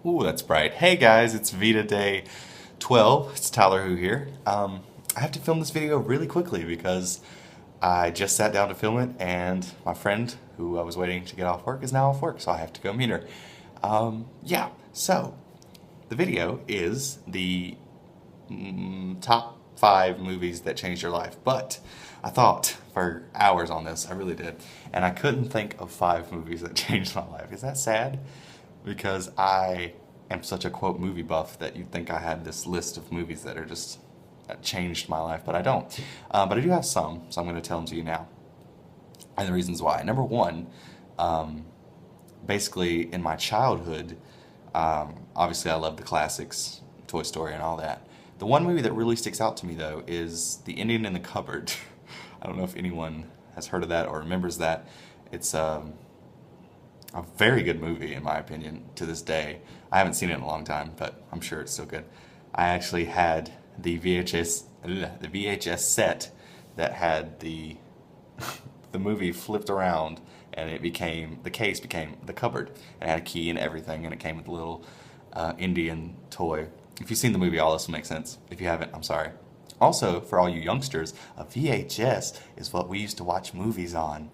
Ooh, that's bright. Hey guys, it's VEDA day 12. It's Tylerwho here. I have to film this video really quickly because I just sat down to film it and my friend who I was waiting to get off work is now off work, so I have to go meet her. So the video is the top 5 movies that changed your life, but I thought for hours on this, I really did, and I couldn't think of 5 movies that changed my life. Is that sad? Because I am such a quote movie buff that you'd think I had this list of movies that are just that changed my life, but I don't. But I do have some, so I'm going to tell them to you now. And the reasons why. Number one, basically in my childhood, obviously I love the classics, Toy Story and all that. The one movie that really sticks out to me though is The Indian in the Cupboard. I don't know if anyone has heard of that or remembers that. It's a very good movie in my opinion to this day. I haven't seen it in a long time, but I'm sure it's still good. I actually had the VHS set that had the the movie flipped around and the case became the cupboard. It had a key and everything, and it came with a little Indian toy. If you've seen the movie, all this will make sense. If you haven't, I'm sorry. Also, for all you youngsters, a VHS is what we used to watch movies on.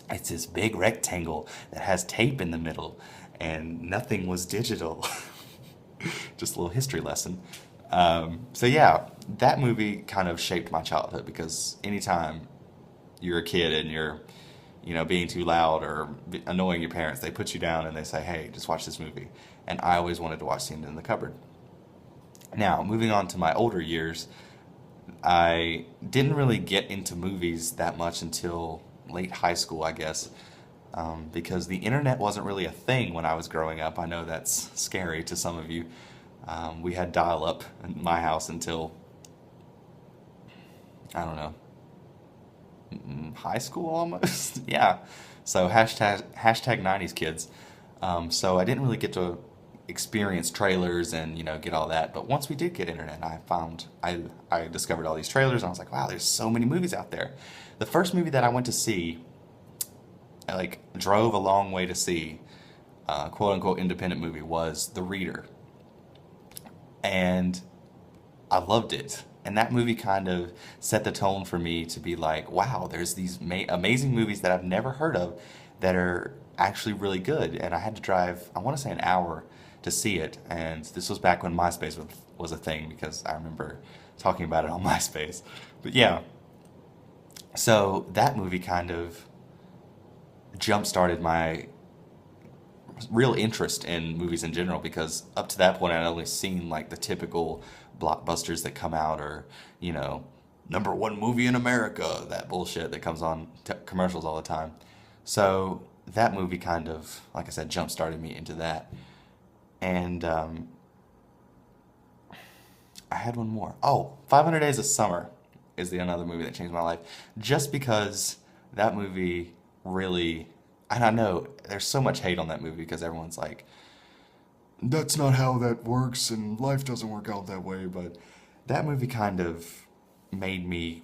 It's this big rectangle that has tape in the middle, and nothing was digital. Just a little history lesson. So yeah, that movie kind of shaped my childhood because anytime you're a kid and you're, being too loud or annoying your parents, they put you down and they say, hey, just watch this movie. And I always wanted to watch The Indian in the Cupboard. Now, moving on to my older years, I didn't really get into movies that much until late high school, I guess, because the internet wasn't really a thing when I was growing up. I know that's scary to some of you. We had dial-up in my house until, I don't know, high school almost? Yeah. So hashtag 90s kids. So I didn't really get to experience trailers and, get all that. But once we did get internet, I discovered all these trailers and I was like, wow, there's so many movies out there. The first movie that I went to see, I drove a long way to see, quote unquote independent movie, was The Reader. And I loved it. And that movie kind of set the tone for me to be like, wow, there's these amazing movies that I've never heard of that are actually really good. And I had to drive, I want to say an hour to see it. And this was back when MySpace was a thing, because I remember talking about it on MySpace. But yeah, so that movie kind of jump-started my real interest in movies in general, because up to that point I'd only seen the typical blockbusters that come out, or #1 movie in America, that bullshit that comes on commercials all the time. So that movie kind of, like I said, jump started me into that. And I had one more. Oh, 500 Days of Summer is another movie that changed my life, just because that movie really, and I know there's so much hate on that movie because everyone's like, that's not how that works and life doesn't work out that way, but that movie kind of made me,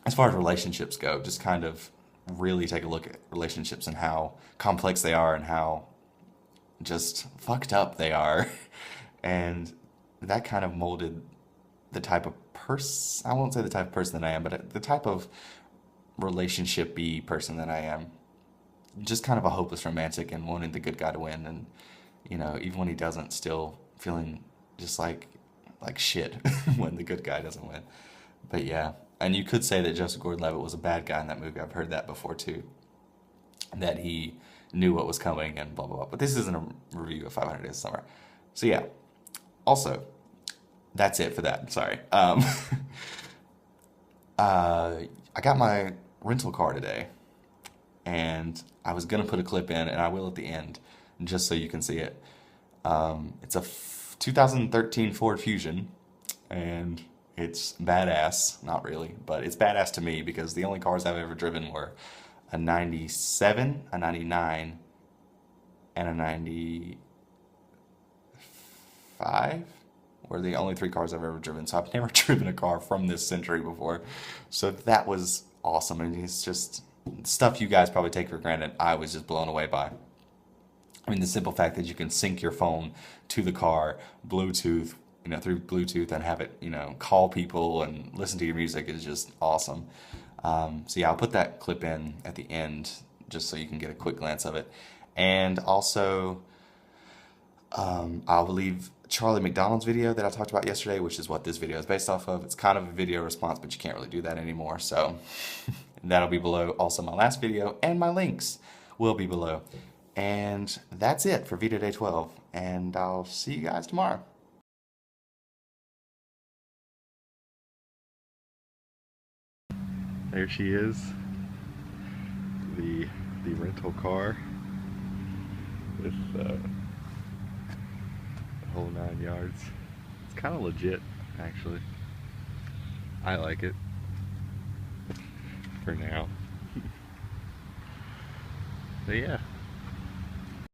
as far as relationships go, just kind of really take a look at relationships and how complex they are and how just fucked up they are. And that kind of molded the type of person, I won't say the type of person that I am, but the type of relationship-y person that I am. Just kind of a hopeless romantic and wanting the good guy to win, and even when he doesn't, still feeling just like shit when the good guy doesn't win. But yeah, and you could say that Joseph Gordon-Levitt was a bad guy in that movie. I've heard that before too, that he knew what was coming and blah blah blah. But this isn't a review of 500 Days of Summer. So yeah, also, that's it for that. Sorry. I got my rental car today, and I was gonna put a clip in, and I will at the end, just so you can see it. It's a 2013 Ford Fusion, and it's badass. Not really, but it's badass to me because the only cars I've ever driven were a 97, a 99, and a 95. Were the only 3 cars I've ever driven. So I've never driven a car from this century before. So that was awesome. And it's just stuff you guys probably take for granted. I was just blown away by. I mean, the simple fact that you can sync your phone to the car, Bluetooth, through Bluetooth and have it, call people and listen to your music is just awesome. So yeah, I'll put that clip in at the end just so you can get a quick glance of it. And also, I'll leave Charlie McDonald's video that I talked about yesterday, which is what this video is based off of. It's kind of a video response, but you can't really do that anymore. So that'll be below. Also, my last video and my links will be below. And that's it for VEDA Day 12. And I'll see you guys tomorrow. There she is, the rental car with the whole 9 yards. It's kind of legit, actually. I like it for now. But yeah.